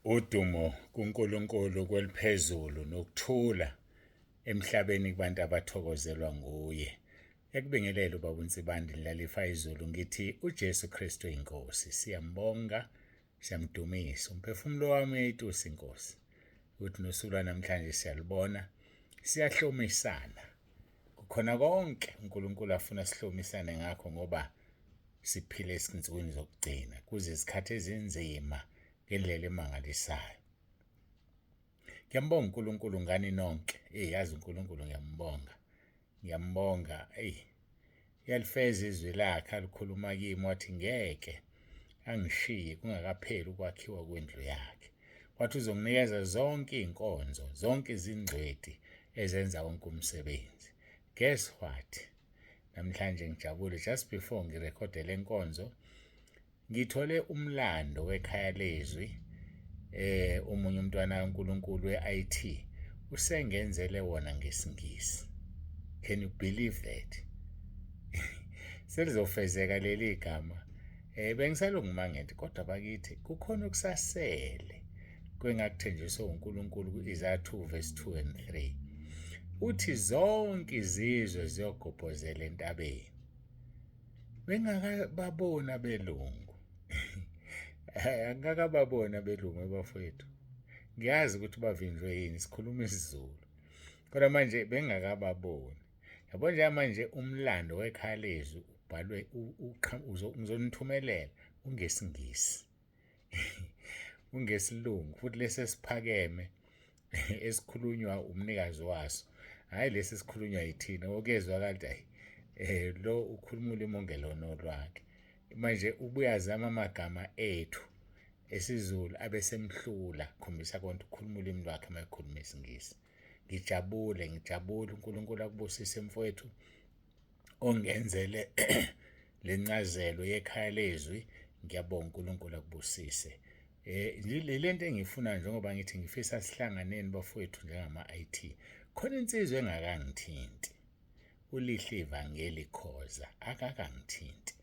Udumo kuNkulunkulu kweliphezulu nokuthula emhlabeni kubantu abathokozelwa nguye. Ekubingelele ubaba uNsibandi Ndlalifa izulu ngithi uJesu Kristu inkosi. Siyambonga, siyamdumisa. Umphefumulo wami uyayitusa inkosi. Ukuthi nosuku lwanamhlanje siyalibona, siyahlomisana. Kukhona konke uNkulunkulu afuna sihlomisane ngakho ngoba siphile ezinsukwini zokugcina kuze izikhathi ezinzima ngendlela emangalisayo. Ngiyambonga uNkulunkulu ngani nonke. Yazi uNkulunkulu ngiyambonga. Ngiyambonga. Yalifeza izwi lakhe alikhuluma kimi wathi ngeke angishiye kungakapheli ukwakhiwa kwendlu yakhe. Wathi uzonginikeza zonke iy'nkonzo, zonke izingcweti ezenza wonke umsebenzi. Guess what? Namhlanje ngijabule just before ngirekhode le nkonzo ngithole umlando wekhaya lezwi. Omunye umntwana kaNkulunkulu we-IT usengenzele wona ngesingisi. Can you believe that? Selizofezeka leli gama. Bengisalokhu ngimangele kodwa bakithi kukhona okusasele kwengakuthenjiswe uNkulunkulu ku-Isaiah 2:2-3. Uthi zonke izizwe ziyogobhozela entabeni. Bengakababoni abelungu. Angikakababoni abelungu abafowethu. Ngiyazi ukuthi bavinjwe yini sikhuluma isiZulu. Kodwa manje bengakababoni. Yabo nje manje umlando wekhaya lezwi ubhalwe ngizonithumelela ungesingisi. Ungesilungu futhi lesi esiphakeme esikhulunywa umnikazi waso. Hayi lesi esikhulunywa yithina okezwa kanti lo ukhuluma ulimi ongelona olwakhe. Manje ubuyazama amagama ethu esiZulu abesemhlula khombisa konke ukhuluma ulimi lwakhe mayekhuluma isingisi. Ngijabule uNkulunkulu akubusise mfowethu ongenzele lencazelo yekhaya lezwi. Ngiyabonga uNkulunkulu akubusise. Le nto engiyifuna njengoba ngithi ngifisa sihlanganeni bafowethu njengama-IT. Khona insizwa engakangithinti. Ulihle ivangeli Khoza akakangithinti.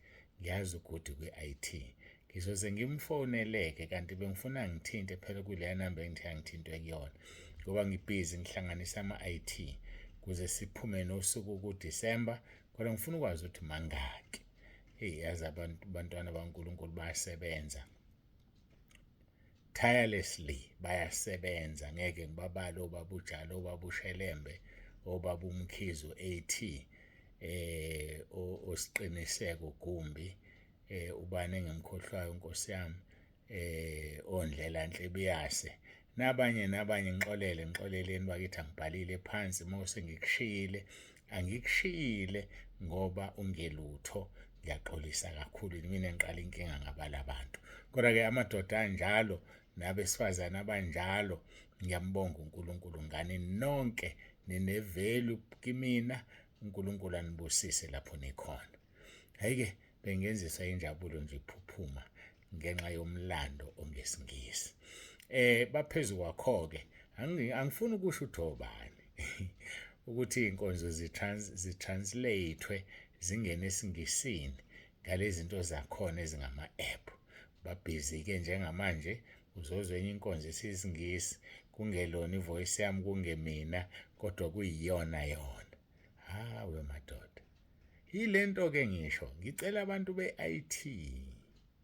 Ngiyazi ukuthi kwi-IT. Ngizoze ngimfoneleke kanti bengifuna ngithinte phela kuleya namba engithi angithintwe kuyona. Ngoba ngibhizi ngihlanganisa ama-IT kuze siphume nosuku kuDisemba kodwa ngifuna ukwazi ukuthi mangaki. Yazi abantwana baNkulunkulu bayasebenza. Tirelessly bayasebenza ngeke ngibabale obaba uJalo, obaba uShelembe, obaba uMkhizu AT, osiqiniseko Gumbi, ubani engimkhohlwayo Nkosi yami, oNdlela Nhlebiyase nabanye ngixoleleni bakithi angibhalile phansi mose ngikushiyile. Angikushiyile ngoba ungelutho. Ngiyaxolisa kakhulu mina engiqala inkinga ngabala abantu. Kodwa-ke amadoda anjalo nabesifazane abanjalo ngiyambonga uNkulunkulu ngani nonke ninevelu kimina. uNkulunkulu anibusise lapho nikhona. Hhayi-ke bengenzisa injabulo nje iphuphuma ngenxa yomlando ongesingisi. Baphezu kwakho-ke angifuni ukusho ukuthi obani ukuthi iy'nkonzo zitranslate-we zingene esingisini ngalezi zinto zakhona ezingama-app. Babhizi-ke njengamanje uzozwa enye inkonzo esiyisingisi kungelona ivoyisi yami kungemina kodwa kuyiyona yona. Hawe madoda. Yile nto-ke ngisho ngicela abantu be-IT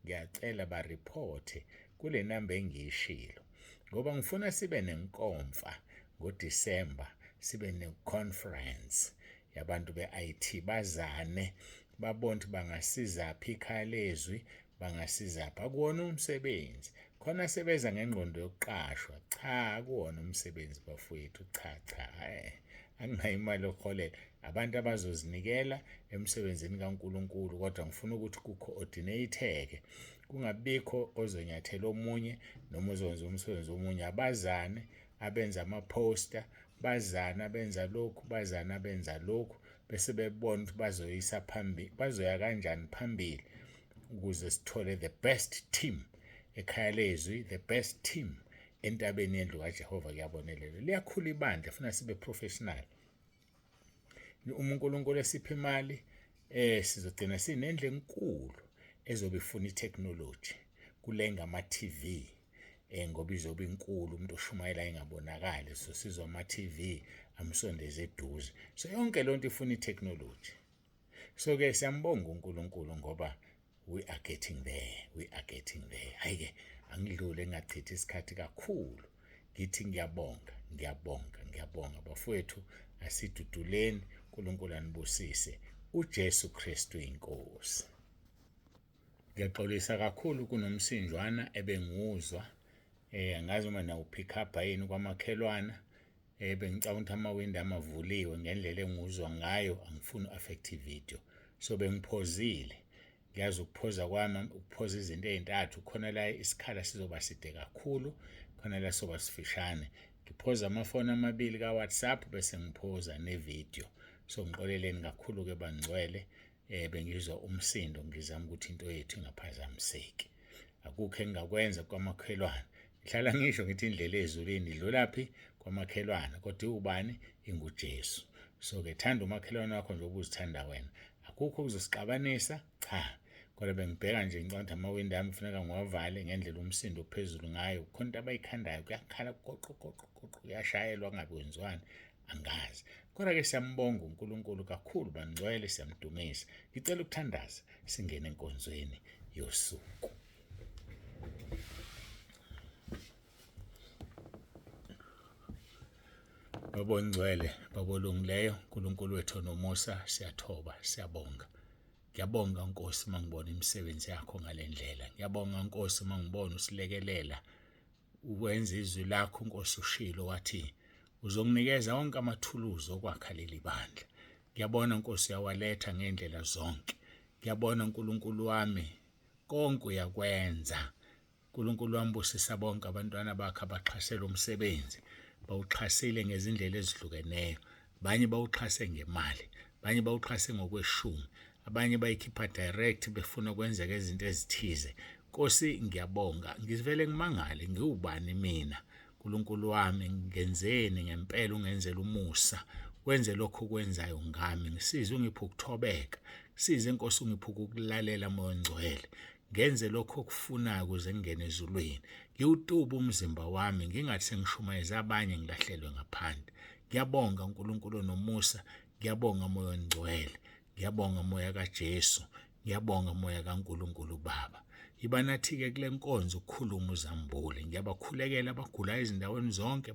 ngiyacela bariphothe kule namba engiyishilo ngoba ngifuna sibe nenkomfa ngoDisemba, sibe ne-conference yabantu be-IT bazane babone ukuthi bangasizaphi ikhaya lezwi, bangasizaphi. Akuwona umsebenzi khona sebeza ngengqondo yokuqashwa. Cha, akuwona umsebenzi bafowethu. Cha. Anginayo imali yokuholela abantu abazozinikela emsebenzini kaNkulunkulu kodwa ngifuna ukuthi ku-coordinate-ke kungabikho ozonyathela omunye noma ozokwenza umsebenzi omunye. Abazane abenza ama-poster, bazane abenza lokhu, bazane abenza lokhu bese bebona ukuthi bazoyisa phambili, bazoya kanjani phambili ukuze sithole the best team ekhaya lezwi, the best team entabeni yendlu kaJehova. Kuyabonelela liyakhula ibandla funa sibe professional. uNkulunkulu esipha imali sizogcina sinendlu enkulu ezobe ifuna itechnology kulenga ama-TV ngoba izobe inkulu, umuntu oshumayela engabonakali, so sizwa ama-TV amsondeze eduze. So yonke lonto ifuna i-technology. So-ke siyambonga uNkulunkulu ngoba we are getting there, we are getting there. Hhayi-ke angidlule ngingachithi isikhathi kakhulu ngithi ngiyabonga bafowethu, asiduduleni, uNkulunkulu anibusise, uJesu Kristu inkosi. Ngiyaxolisa kakhulu kunomsinjwana ebengiwuzwa, angazi uma nawu-pick up yini kwamakhelwana, bengicabanga ukuthi amawindi amavuliwe ngendlela engiwuzwa ngayo, angifuni u-affect video, so bengiphozile. Ngiyazi ukuphoza kwami ukuphoza izinto ey'ntathu, khona la isikhala sizoba side kakhulu, khona la soba sifishane. Ngiphoza amafoni amabili ka-WhatsApp bese ngiphoza nevideo. So ngixoleleni kakhulu-ke bangcwele, bengizwa umsindo, ngizama ukuthi into yethu ingaphazamiseki. Akukho engingakwenza kwamakhelwane. Ngihlala ngisho ngithi indlela ezulwini idlulaphi kwamakhelwane, kodwa ubani? InguJesu. So-ke thanda umakhelwane wakho njengoba uzithanda wena. Akukho okuzosixabanisa, cha. Kodwa bengibheka nje ngicabanga ukuthi amawindi ami kufuneka ngiwavale ngendlela umsindo ophezulu ngayo. Khona into abayikhandayo, kuyakhala goqo, kuyashayelwa ngabe kwenziwani, angazi. Kodwa-ke siyambonga uNkulunkulu kakhulu bangcwele, siyamdumisa. Ngicela ukuthandaza singene enkonzweni yosuku. Baba ngcwele, Baba olungileyo, uNkulunkulu wethu onomusa, siyathoba, siyabonga. Ngiyabonga Nkosi mangibona imisebenzi yakho ngale ndlela. Ngiyabonga Nkosi mangibona usilekelela uwenza izwi lakho Nkosi, ushilo wathi uzonginikeza wonke amathuluzi okwakha leli bandla. Ngiyabona Nkosi uyawaletha ngendlela zonke. Ngiyabona uNkulunkulu wami konke uyakwenza. uNkulunkulu wami busisa bonke abantwana bakho abaxhasela umsebenzi. Bawuxhasile ngezindlela ezihlukeneyo. Abanye bawuxhase ngemali, abanye bawuxhase ngokweshumi, abanye bayikhipha direct befuna kwenzeka izinto ezithize. Nkosi ngiyabonga, ngivele ngimangale, ngiwubani mina? uNkulunkulu wami ngenzeni ngempela, ungenzela umusa, wenze lokho okwenzayo ngami. Ngisize ungiphe ukuthobeka, ngisize Nkosi ungiphe ukulalela Moya Ongcwele. Ngenze lokho okufunayo ukuze ngingene ezulwini. Ngiwutuba umzimba wami ngingathi sengishumayeza abanye ngilahlelwe ngaphandle. Ngiyabonga uNkulunkulu onomusa, ngiyabonga Moya Ongcwele, ngiyabonga Moya kaJesu, ngiyabonga Moya kaNkulunkulu Baba. Yiba nathi-ke kule nkonzo ukukhuluma uzambule. Ngiyabakhulekela abagula ezindaweni zonke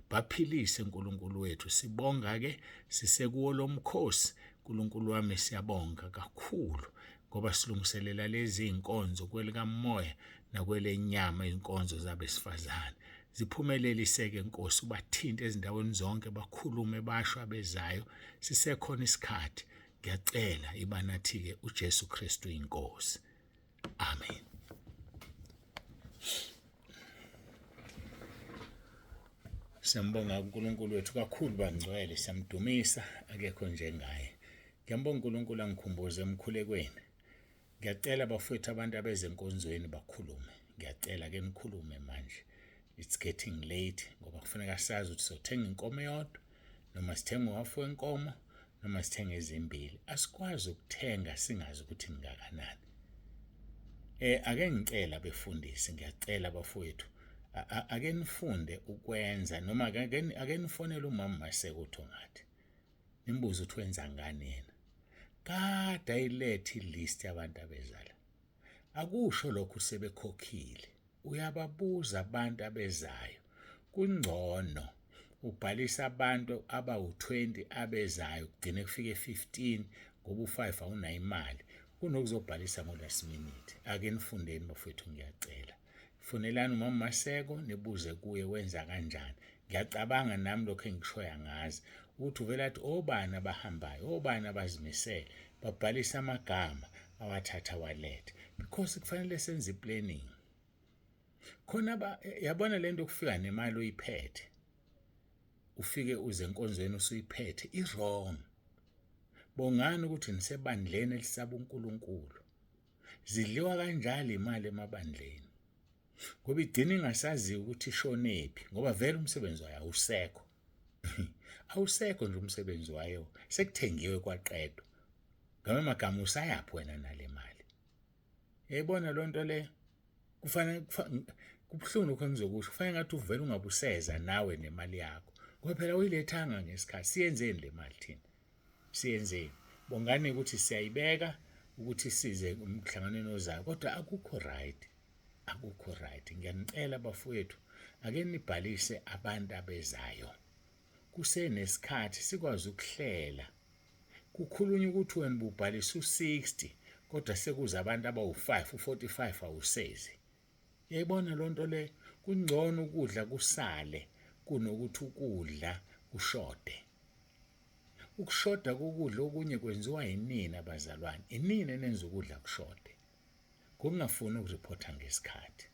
baphilise uNkulunkulu wethu. Sibonga-ke sisekuwo lo mkhosi. uNkulunkulu wami siyabonga kakhulu ngoba silungiselela lezi iy'nkonzo kwelikamoya nakwelenyama, iy'nkonzo zabesifazane. Ziphumeleliseke Nkosi, ubathinte ezindaweni zonke, bakhulume basho abezayo. Sisekhona isikhathi. Ngiyacela iba nathi-ke uJesu Kristu inkosi. Amen. Siyambonga uNkulunkulu wethu kakhulu bangcwele, siyamdumisa, akekho njengaye. Ngiyambonga uNkulunkulu angikhumbuze emkhulekweni. Ngiyacela bafowethu abantu abezenkonzweni bakhulume. Ngiyacela-ke nikhulume manje. It's getting late ngoba kufuneka sazi ukuthi sothenga inkomo eyodwa, noma sithenga uhafu wenkomo, noma sithenga ezimbili. Asikwazi ukuthenga singazi ukuthi ningakanani. Ake ngicela befundisi, ngiyacela bafowethu, ake nifunde ukwenza, noma ake nifonele umama Maseko uThongathi, nimbuze ukuthi wenza ngani yena. Kade ayilethe ilist yabantu abezala. Akusho lokhu sebekhokhile. Uyababuza abantu abezayo. Kungcono ubhalisa abantu abawu-20 abezayo kugcine kufike 15 ngoba u5 awunayo imali. Kunokuzobhalisa ngo-last minute. Ake nifundeni bafowethu, ngiyacela. Fonelani umama Maseko nibuze kuye wenza kanjani. Ngiyacabanga nami lokho engishoya ngazi ukuthi uvela athi obani abahambayo, obani abazimisele, babhalisa amagama awathatha walethe, because kufanele senze i-planning. Khona yabona lento kufika nemali uyiphethe, ufike uze enkonzweni usuyiphethe, i-wrong. Bongani ukuthi nisebandleni elisaba uNkulunkulu. Zidliwa kanjalo imali emabandleni ngoba igcina ingasaziwa ukuthi ishonephi, ngoba vele umsebenzi wayo awusekho. Awusekho nje umsebenzi wayo, sekuthengiwe kwaqedwa. Ngame magama usayaphi wena nale mali? Yayibona lonto le Kubuhlungu lokho engizokusho, kufanele ngathi uvele ungabuseza nawe nemali yakho ngoba phela uyilethanga ngesikhathi. Siyenzeni le mali thina? Siyenzeni? Bongani ukuthi siyayibeka ukuthi size emhlanganweni ozayo, kodwa akukho right, akukho right. Ngiyanicela bafowethu, ake nibhalise abantu abezayo kusenesikhathi, sikwazi ukuhlela. Kukhulunywa ukuthi wena ubhalisa u-60 kodwa sekuza abantu abawu-5, u-45 awusezi. Yayibona loo nto le, kungcono ukudla kusale kunokuthi ukudla kushode. Ukushoda kokudla okunye kwenziwa yinini abazalwane, inini enenza ukudla kushode. Ngokungafuni ukuriphotha ngesikhathi.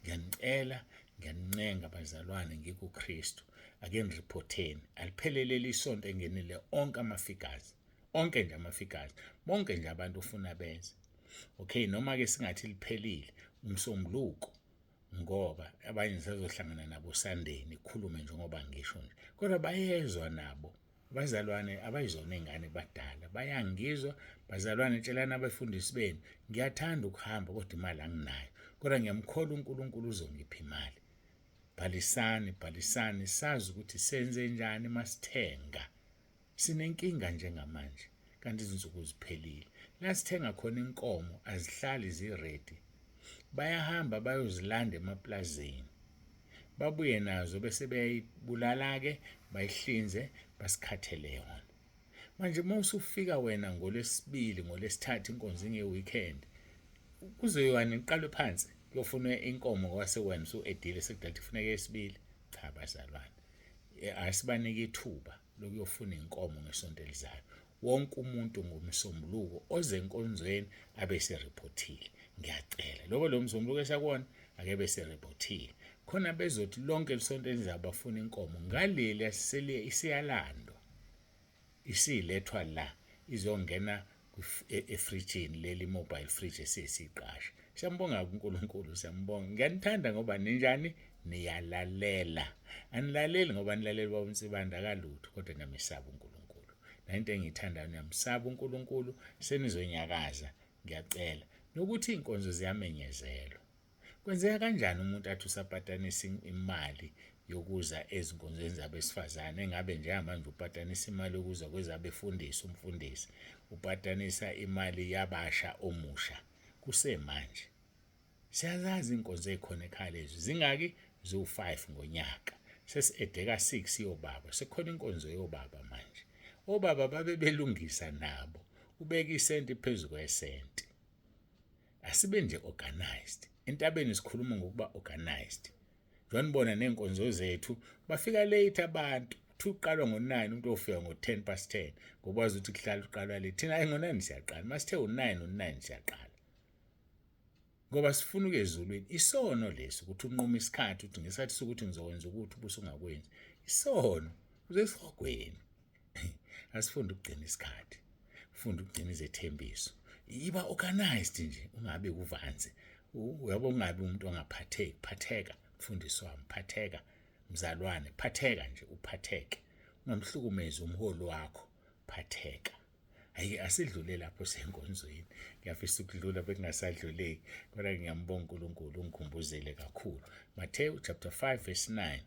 Ngiyanicela, ngiyanincenga abazalwane ngikuKristu, ake niriphotheni. Aliphelelele isonto engenile onke amafikazi, onke nje amafikazi, bonke nje abantu ufuna benze. Okay, noma-ke singathi liphelile umsombuluko, ngoba abanye nisazohlangana nabo Sunday nikhulume njengoba ngisho nje, kodwa bayezwa nabo. Abazalwane abayizona ingane badala bayangizwa. Bazalwane, tshelani abafundisi benu, ngiyathanda ukuhamba kodwa imali anginayo, kodwa ngiyamkholwa uNkulunkulu uzongipha imali. Bhalisani, sazi ukuthi senze njani masithenga. Sinenkinga njengamanje kanti izinsuku ziphelile. La sithenga khona inkomo azihlali ziredi, bayahamba bayozilanda emaplazini, babuye nazo bese beyayibulala-ke, bayihlinze, basikhathele yona. Manje uma usufika wena ngoLwesibili, ngoLwesithathu inkonzo inge-weekend, kuzoyiwani niqalwe phansi kuyofuna inkomo kwase wena usu-edile sekudala kufuneka esibili. Cha bazalwane, asibanike ithuba lokuyofuna inkomo ngesonto elizayo. Wonke umuntu ngomsombuluko oze enkonzweni abe seriphothile. Ngiyacela lo msombuluko esakona ake bese rephothile khona bezothi lonke lisonto elizayo bafuna inkomo ngaleli isiyalandwa, isilethwa la, izongena efrijini, leli mobile fridge esiyisiqasha. Siyambonga uNkulunkulu, siyambonga. Ngiyanithanda ngoba ninjani, niyalalela. Anilaleli ngoba nilaleli baba uNsibanda kalutho, kodwa niyamesaba uNkulunkulu. Into engiyithandayo, niyamsaba uNkulunkulu, senizonyakaza. Ngiyacela nokuthi inkonzo ziyamenyezelwa. Kwenzeka kanjani umuntu athi usapatanisa imali yokuza ezinkonzweni zabesifazane, engabe njengamanje upatanisa imali yokuza kwezabefundisi, umfundisi upatanisa imali yabasha omusha kusemanje? Siyazazi inkonzo ezikhona ekhaya lezi zingaki, ziwu-5 ngonyaka, sesi-edeka 6 yobaba, sekhona inkonzo yobaba manje. Obaba babe belungisa nabo, ubeka isenti phezu kwesenti. Asibe nje organized. Entabeni sikhuluma ngokuba organized. Njengoba nenkonzo zethu bafika late abantu, uqalwa ngo-9 umuntu ofika ngo-10:10 ngokwazi ukuthi kuhlala uqalwa late. Thina ngo-9 siyaqala, masithe u9 siyaqala. Ngoba sifuna ukuya ezulwini. Isono lesi ukuthi unquma isikhathi ukuthi ngesikhathi sokuthi ngizokwenza ukuthi ubusungakwenzi. Isono uzesihogweni. Asifunde ukugcina isikhathi, ufunda ukugcina izethembiso. Iba organized nje, ungabe uvanze. Uyabo ungabe umuntu ongaphatheki. Phatheka mfundisi wami, phatheka mzalwane, phatheka nje, uphatheke. Ungamhlukumezi umholi wakho, phatheka. Hayi, asidlule lapho senkonzweni. Ngiyafisa ukudlula bekungasadluleki, kodwa ngiyambonga uNkulunkulu ungikhumbuzele kakhulu. Mateyu chapter 5 verse 9.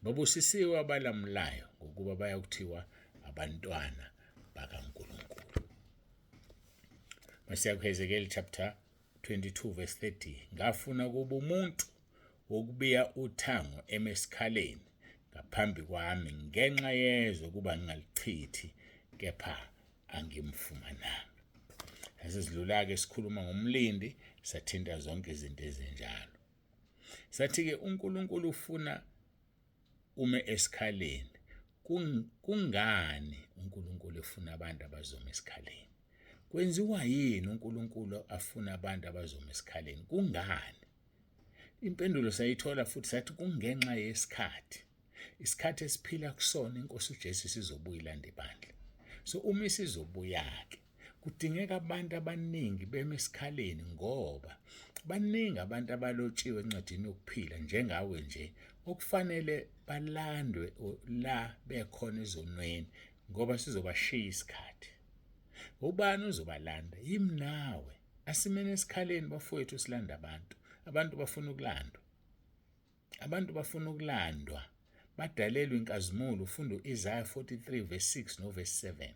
Babusisiwe abalamulayo ngokuba bayakuthiwa abantwana bakaNkulunkulu. Masiya kuHezekeli chapter 22 verse 30. Ngafuna kuba umuntu wokubiya uthango emesikhaleni ngaphambi kwami ngenxa yezwe kuba ngingalichithi, kepha angimfumananga. Asidlula-ke sikhuluma ngomlindi, sathinta zonke izinto ezinjalo. Sathi-ke uNkulunkulu ufuna ume esikhaleni. Kungani uNkulunkulu efuna abantu abazoma esikhaleni? Kwenziwa yini uNkulunkulu afuna abantu abazoma esikhaleni? Kungani? Impendulo sayithola futhi sathi kungenxa yesikhathi. Isikhathi esiphila kusona iNkosi uJesu sizobuya ilanda ibandla. So uma isizobuya-ke kudingeka abantu abaningi beme esikhaleni, ngoba baningi abantu abalotshiwe encwadini yokuphila njengawe nje okufanele balandwe la bekhona ezonweni, ngoba sizobashiya isikhathi. Ubani uzobalanda? Yimi nawe. Asimene esikhaleni bafowethu silanda abantu. Abantu bafuna ukulandwa. Abantu bafuna ukulandwa, badalelwe inkazimulo. Ufunda Isaiah 43 verse 6 no verse 7.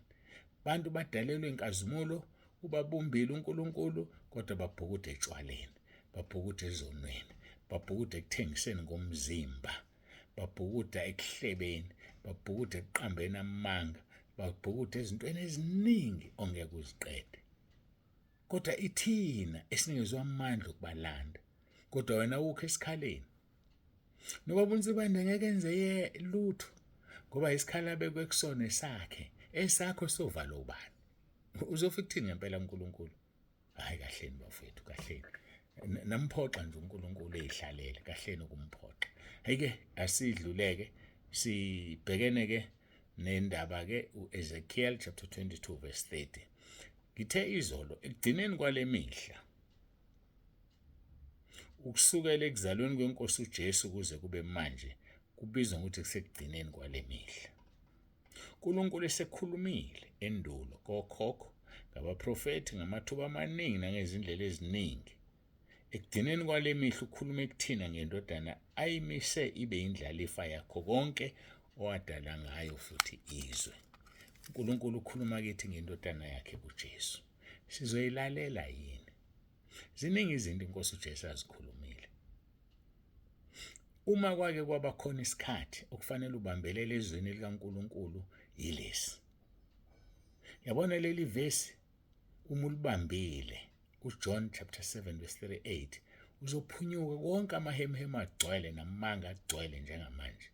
Abantu badalelwe inkazimulo, ubabumbile uNkulunkulu, kodwa babhukuda etshwaleni, babhukuda ezonweni, babhukuda ekuthengiseni ngomzimba, babhukuda ekuhlebeni, babhukuda ekuqambeni amanga, babhukuda ezintweni eziningi ongeke uziqede. Kodwa ithina esinikezwe amandla okubalanda, kodwa wena ukho esikhaleni. Nobaba uNsibande ngeke enze lutho ngoba isikhala abekwe kusona esakhe, esakho sovala ubani. Uzofika ukuthini ngempela uNkulunkulu? Hayi, kahleni bafowethu, kahleni. Namphoxa nje uNkulunkulu eyihlalele, kahleni ukumphoxa. Hayike asidluleke sibhekene ke nendaba ke uEzekiel chapter 22 verse 30. Ngithe izolo ekugcineni kwale mihla, ukusukela ekuzalweni kwenkosi uJesu kuze kube manje, kubizwa ngokuthi kusekugcineni kwale mihla. uNkulunkulu esekhulumile endulo kokhokho ngabaprofethi ngamathuba amaningi nangezindlela eziningi. Ekugcineni kwale mihla ukhulume kuthina ngendodana ayimise ibe indlalifa yakho konke owadala ngayo futhi izwe. uNkulunkulu ukhuluma kithi ngendodana yakhe uJesu. Sizoyilalela yini? Ziningi izinto inkosi uJesu azikhulumile. Uma kwake kwaba khona isikhathi okufanele ubambelele ezweni likaNkulunkulu yilesi. Yabona leli vesi uma ulibambile uJohn chapter 7 verse 38, uzophunyuka konke amahemhemu agcwele namanga agcwele njengamanje.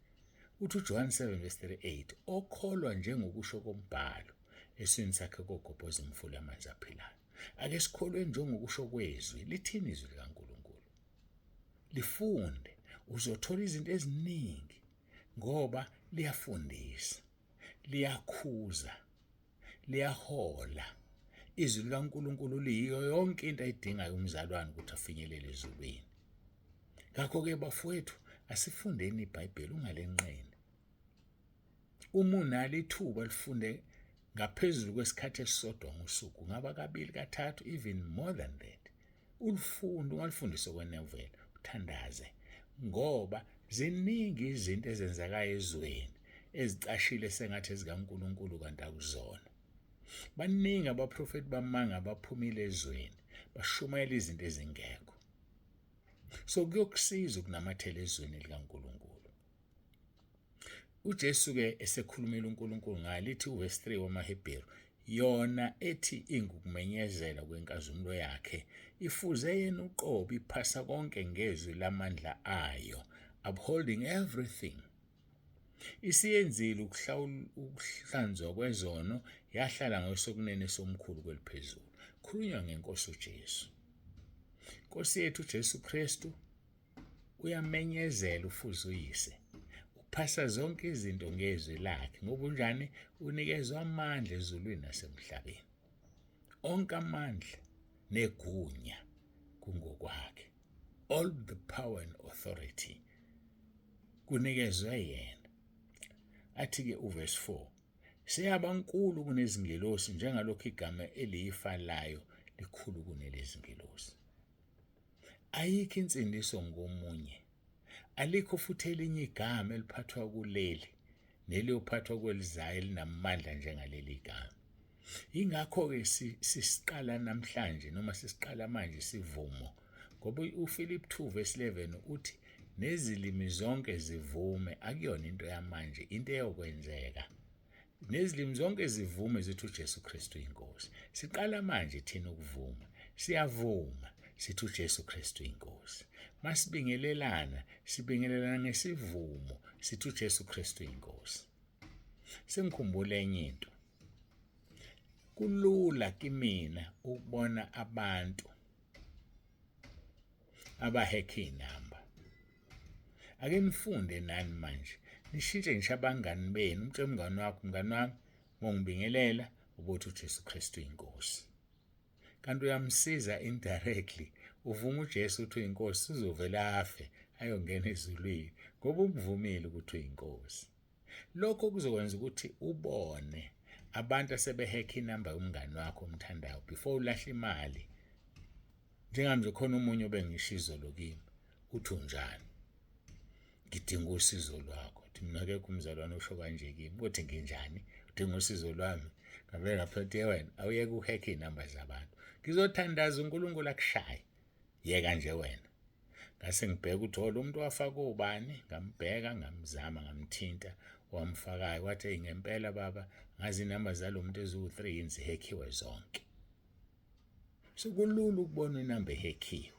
Uthi uJohn 7 verse 38, okholwa njengokusho kombhalo eswini sakhe kogobhoza imfula yamanzi aphilayo. Ake sikholwe njengokusho kwezwi. Lithini izwi likaNkulunkulu? Lifunde, uzothola izinto eziningi ngoba liyafundisa, liyakhuza, liyahola. Izwi likaNkulunkulu liyiyo yonke into ayidingayo umzalwane ukuthi afinyelele ezulwini. Ngakho-ke bafowethu, asifundeni iBhayibheli ungalenqeni. Uma unalo ithuba lifunde ngaphezulu kwesikhathi esisodwa ngosuku, ngaba kabili kathathu, even more than that, ulifunde, ungalifundisa okwenoveli, uthandaze, ngoba ziningi izinto ezenzekayo ezweni ezicashile sengathi ezikaNkulunkulu kanti akuzona. Baningi abaprofeti bamanga abaphumile ezweni bashumayela izinto ezingekho. So kuyokusiza ukunamathela ezweni likaNkulunkulu. uJesu-ke esekhulumela uNkulunkulu ngalithi uverse 3 wamaHebheru, yona ethi ingukumenyezela kwenkazimulo yakhe, ifuze yena uqobo iphasa konke ngezwi lamandla ayo, upholding everything. Isiyenzile ukuhlanzwa kwezono, yahlala ngasokunene somkhulu kweliphezulu. Khulunywa ngenkosi uJesu. Inkosi yethu uJesu Kristu uyamenyezela ufuze uyise. Uphasa zonke izinto ngezwi lakhe. Ngoba unjani? Unikezwe amandla ezulwini nasemhlabeni. Onke amandla negunya kungokwakhe. All the power and authority kunikezwe yena. Athi-ke uverse 4, seyabankulu kunezingelosi njengalokhu igama eliyifa layo likhulu kunelezingelosi. Ayikho insindiso ngomunye, alikho futhi elinye igama eliphathwa kuleli neliyophathwa kwelizayo elinamandla njengaleli gama. Ingakho-ke sisiqala namhlanje noma sisiqala manje isivumo, ngoba uFilip 2 verse 11 uthi nezilimi zonke zivume, akuyona into yamanje, into eyokwenzeka. Nezilimi zonke zivume zithi uJesu Kristu inkosi. Siqala manje thina ukuvuma, siyavuma sithi uJesu Kristu inkosi. Masibingelelana, sibingelelana ngesivumo sithi uJesu Kristu inkosi. Sengikhumbula enye into. Kulula kimina ukubona abantu abahekha inamba. Ake nifunde nani manje, nishintshe ngisho abangani benu, umtshela umngani wakho, mngani wami, ngongibingelela ubothi uJesu Kristu inkosi. Kanti uyamsiza indirectly, uvuma uJesu uthi uyinkosi, uzovela afe ayongena ezulwini ngoba ukuvumile ukuthi uyinkosi. Lokho kuzokwenza ukuthi ubone abantu asebehekha inamba yomngani wakho omthandayo before ulahla imali. Njengami nje khona umunye obengisho izolo kimi, uthi unjani? ngidinga usizo lwakho. Uthi mina akekho umzalwane usho kanje kimi. Uthi nginjani? Udinga usizo lwami. Ngavele ngaphethe wena awuyeke uhekhe iy'namba zabantu. Ngizothandaza uNkulunkulu akushaye. Yeka nje wena. Ngase ngibheka ukuthi lo muntu wafaka ubani, ngambheka, ngamzama, ngamthinta, wamfakayo. Wathi hey ngempela baba, ngazi inamba zalo muntu eziwu-3 zihekhiwe zonke. Sekulula ukubona inamba ehekhiwe.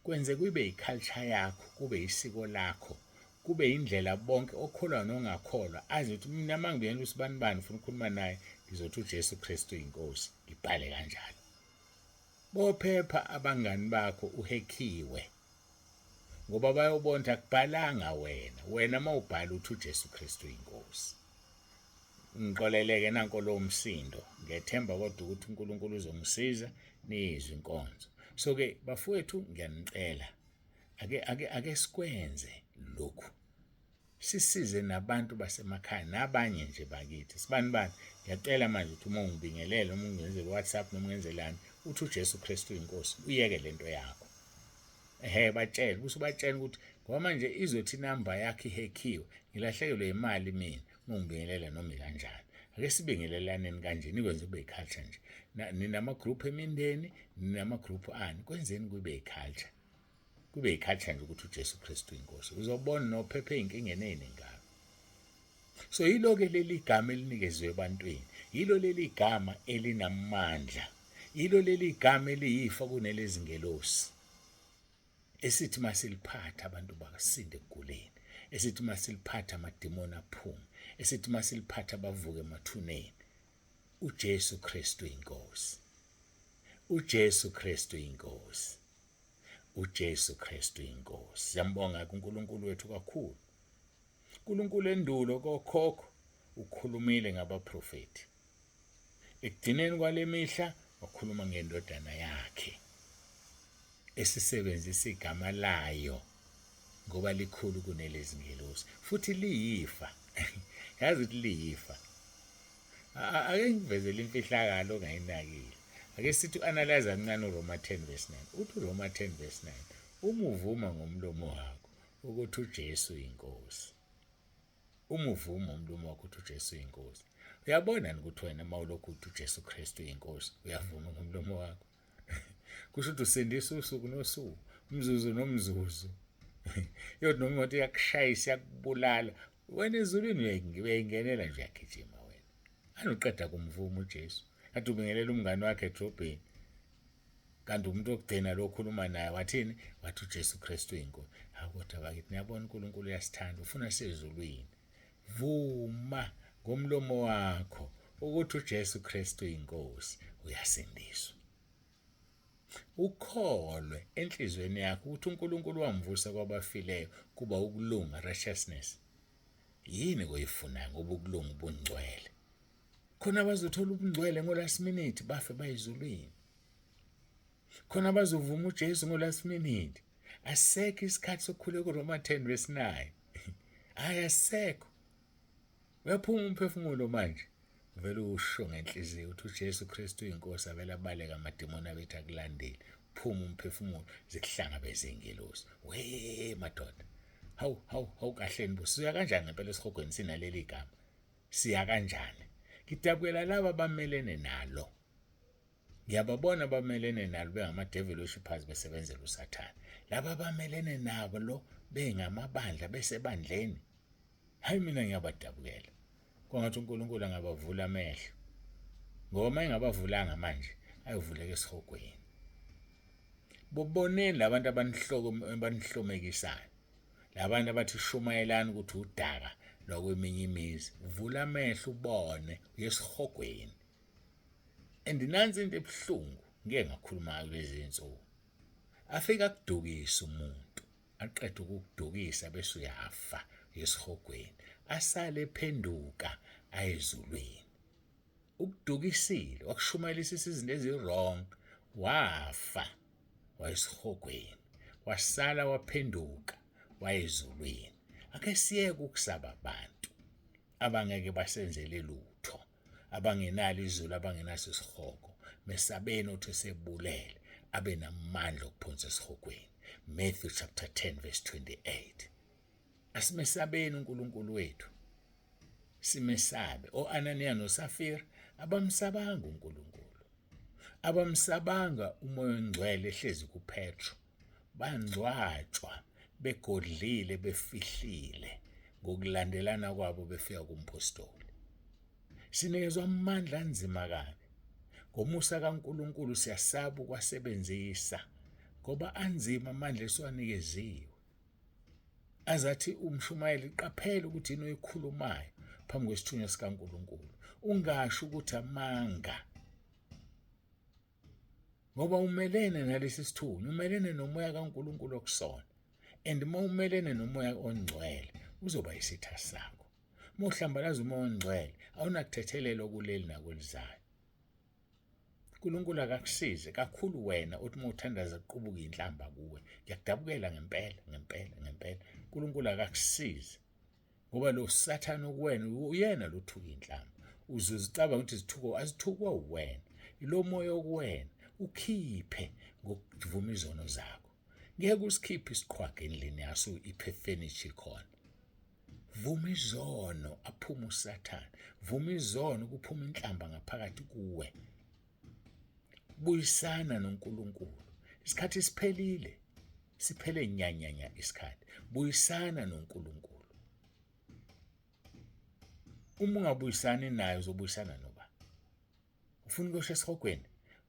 Kwenze kube iculture yakho, kube isiko lakho, kube indlela bonke okholwa nongakholwa azi ukuthi mina mangibiyela usibanibani ufuna ukukhuluma naye ngizothi uJesu Kristu inkosi, ngibhale kanjalo. Bophepha abangani bakho uhekhiwe ngoba bayobona ukuthi akubhalanga wena mawubhala uthi uJesu Kristu inkosi. Ngixoleleke nanko lo msindo, ngethemba kodwa ukuthi uNkulunkulu uzongisiza nizwe inkonzo. So ke bafowethu ngiyanicela ake sikwenze lokhu, sisize nabantu basemakhaya nabanye nje bakithi. Sibanibani ngiyacela manje ukuthi uma ungibingelela noma ungenzela WhatsApp noma ungenzelani uthi uJesu Kristu inkosi, uyeke lento yakho. Batshele usubatshela ukuthi ngoba manje izothi inamba yakhe ihekhiwe, ngilahlekelwe imali mina ungibingelela noma kanjani. Ake sibingelelane kanje nikwenze kube iculture nje. Ninama group emindeni, ninama group ani, kwenzeni kube iculture. Kube iculture nje ukuthi uJesu Kristu inkosi. Uzobona nophephe einkingeni eziningana. So yilo ke leli gama elinikezwe ebantwini. Yilo leli gama elinamandla. Yilo leli gama eliyifa kunelezi ngelosi. Esithi masiliphatha abantu bakasinde ekuguleni. Esithi masiliphatha amademoni aphume. Esithi masiliphatha bavuke emathuneni. uJesu Kristu inkosi. uJesu Kristu inkosi. uJesu Kristu inkosi. Siyambonga kuNkulunkulu wethu kakhulu. uNkulunkulu endulo kokhokho ukhulumile ngabaprofeti. Ekugcineni kwale mihla wakhuluma ngendodana yakhe. Esisebenzisa igama layo ngoba likhulu kunelezi ngelosi. Futhi liyifa. Yazi ukuthi liyifa. Ake ngivezele imfihlakalo ongayinakile. Ake sithi uanalyze kancane uRoma 10:9. Uthi uRoma 10:9 uma uvuma ngomlomo wakho ukuthi uJesu inkosi. Uma uvuma ngomlomo wakho ukuthi uJesu inkosi. Uyabona ukuthi wena mawulokhu uthi uJesu Kristu inkosi, uyavuma ngomlomo wakho. Kusho ukuthi usindisa usuku nosuku, umzuzu nomzuzu. Yothi noma imoto yakushayisa yakubulala, wena ezulwini uyayingenela nje uyagijima wena. Anoqeda kumvuma uJesu. Kanti ubingelela umngane wakhe edrobheni. Kanti umuntu okugcina lo khuluma naye wathini? Wathi uJesu Kristu inkosi. Kodwa bakithi niyabona uNkulunkulu uyasithanda, ufuna sezulwini. Vuma ngomlomo wakho ukuthi uJesu Kristu inkosi, uyasindiswa. Ukholwe enhlizweni yakho ukuthi uNkulunkulu wamvusa kwabafileyo kuba ukulunga, righteousness. Yini koyifunayo ngoba ukulunga ubungcwele. Khona bazothola ubungcwele ngo-last minute bafe bayizulwini. Khona bazovuma uJesu ngo-last minute. Asekho isikhathi sokukhuleka kuRoma 10:9. Asekho. Uyaphuma umphefumulo manje. Vele usho ngenhliziyo ukuthi uJesu Kristu inkosi avela abaleka amademoni abethu akulandeli. Phuma umphefumulo zikuhlangabeze ingelosi. We madoda. Hawu kahleni bo. Siya kanjani ngempela esihogweni sinaleli gama? Siya kanjani? Ngidabukela laba bamelene nalo. Ngiyababona abamelene nalo bengamadevil worshippers besebenzela uSathane. Laba bamelene nabo lo bengamabandla besebandleni. Hayi mina ngiyabadabukela. Kwangathi uNkulunkulu angabavula amehlo. Ngoba engabavulanga manje ayovuleka esihogweni. Boboneni labantu abanihlomekisayo. Labantu abathi shumayelana ukuthi udaka lokweminye imizi. Vula amehlo ubone uyesihogweni. Andinansi into ebuhlungu ngeke ngakhuluma kulezi insuku. Afika kudukisa umuntu. Aqeda ukukudukisa bese uyafa esihogweni. Asale ephenduka ayezulwini. Ukudukisile wakushumayelisa izinto ezi-wrong, wafa wayesihogweni. Wasala waphenduka wayezulwini. Ake siyeke ukusaba abantu abangeke basenzele lutho, abangenalo izulu, abangenaso isihogo, mesabeni uthi sebulele abe namandla okuphonsa esihogweni. Matthew chapter 10:28. Asimesabeni uNkulunkulu wethu. Simesabe. O-Ananiya noSafira abamsabanga uNkulunkulu. Abamsabanga uMoya oNgcwele ehlezi kuPetro. Bangcwatshwa, begodlile, befihlile ngokulandelana kwabo befika kumpostoli. Sinikezwa amandla anzima kabi. Ngomusa kaNkulunkulu siyasaba ukwasebenzisa ngoba anzima amandla esiwanikeziwe. Azathi umshumayeli qaphela ukuthi yini oyikhulumayo phambi kwesithunywa sikaNkulunkulu. Ungasho ukuthi amanga. Ngoba umelene nalesi sithunywa, umelene nomoya kaNkulunkulu okusona. And uma umelene nomoya ongcwele uzoba isitha sakho. Uma uhlambalaza umoya ongcwele awunakuthethelelo kuleli nakulizayo. uNkulunkulu akakusize kakhulu wena uthi uma uthandaza kuqubuka inhlamba kuwe. Ngiyakudabukela ngempela. uNkulunkulu akakusize. Ngoba lo Sathane okuwena uyena lothuka inhlamba. Uzozicabanga ukuthi izithuko azithukwa uwena. Ilo moya okuwena ukhiphe ngokuvuma izono zakho. Ngeke usikhiphe isiqhwaga endlini yaso iphefenishi khona. Vuma izono aphuma uSathane. Vuma izono kuphuma inhlamba ngaphakathi kuwe. Buyisana noNkulunkulu. Isikhathi siphelile. Siphele nyanyanya isikhathi. Buyisana noNkulunkulu. Uma ungabuyisani naye uzobuyisana noba. Ufuna ukusho esihogweni?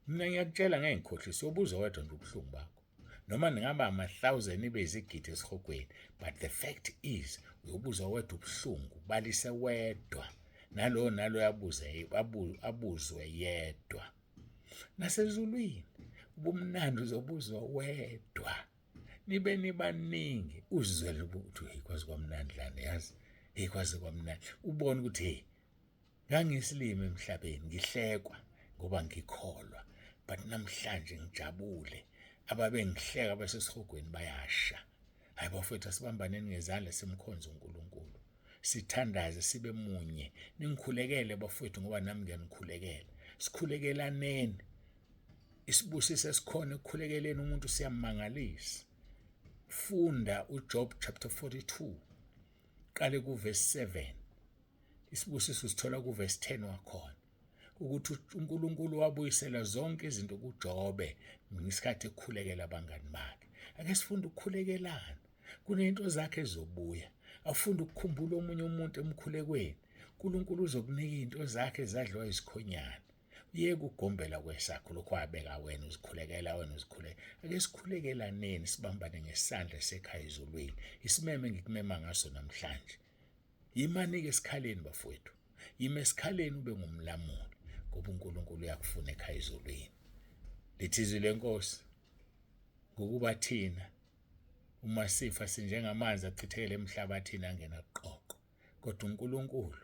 Mina ngiyakutshela ngeke ngikhohlise ubuza wedwa nje ubuhlungu bakho. Noma ningaba 1000 ibe izigidi esihogweni, but the fact is uyobuza wedwa ubuhlungu, balise wedwa. Nalo abuzwe yedwa. Nasezulwini ubumnandi uzobuzwa wedwa. Nibe nibaningi uzizwele ukuthi hey kwazi kwamnandi lana yazi. Hey kwazi kwamnandi. Ubone ukuthi hey ngangisilima emhlabeni ngihlekwa ngoba ngikholwa. But namhlanje ngijabule. Ababengihleka basesihogweni bayasha. Hayi bafowethu asibambaneni ngezandla simkhonza uNkulunkulu. Sithandaze sibe munye. Ningikhulekele bafowethu ngoba nami ngiyanikhulekela. Sikhulekelaneni. Isibusiso esikhona ekukhulekeleni umuntu siyamangalisa. Funda uJob chapter 42. Qale kuverse 7. Isibusiso sithola kuverse 10 wakhona. Ukuthi uNkulunkulu wabuyisela zonke izinto kuJobe ngesikhathi ekukhulekela abangani bakhe. Ake sifunde ukukhulekelana. Kunento zakhe ezobuya. Afunde ukukhumbula omunye umuntu emkhulekweni. uNkulunkulu uzokunika into zakhe zadliwa izikhonyana. Uyeke ugombela kwesakho lokho wabeka wena uzikhulekela wena uzikhulekela. Ake sikhulekelaneni sibambane ngesandla sekhaya ezulwini. Isimeme ngikumema ngaso namhlanje. Yimani-ke esikhaleni bafowethu. Yime esikhaleni ube ngumlamuli ngoba uNkulunkulu uyakufuna ekhaya ezulwini. Lithi izwi lenkosi ngokuba thina uma sifa sinjengamanzi achithekele emhlabathini angena kuqoqo. Kodwa uNkulunkulu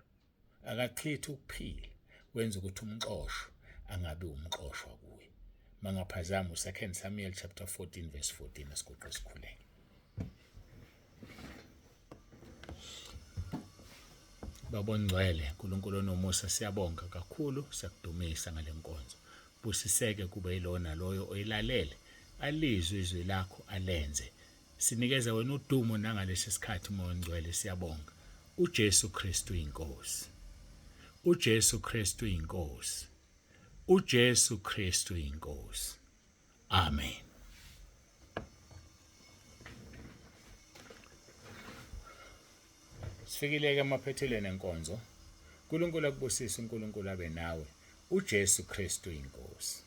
akachithi ukuphila wenza ukuthi umxoshwa angabe umxoshwa kuye. Mangaphazama u2 Samuel chapter 14 verse 14 asiguqe sikhuleke. Baba ongcwele, uNkulunkulu onomusa siyabonga kakhulu, siyakudumisa ngalenkonzo. Busiseke kube yilona loyo oyilalele, alizwe izwi lakho alenze. Sinikeza wena udumo nangalesi sikhathi Moya Ongcwele siyabonga. uJesu Kristu inkosi. uJesu Kristu inkosi. uJesu Kristu inkosi. Amen. Sifikile emaphethelweni enkonzo. uNkulunkulu akubusise, uNkulunkulu abe nawe. uJesu Kristu inkosi.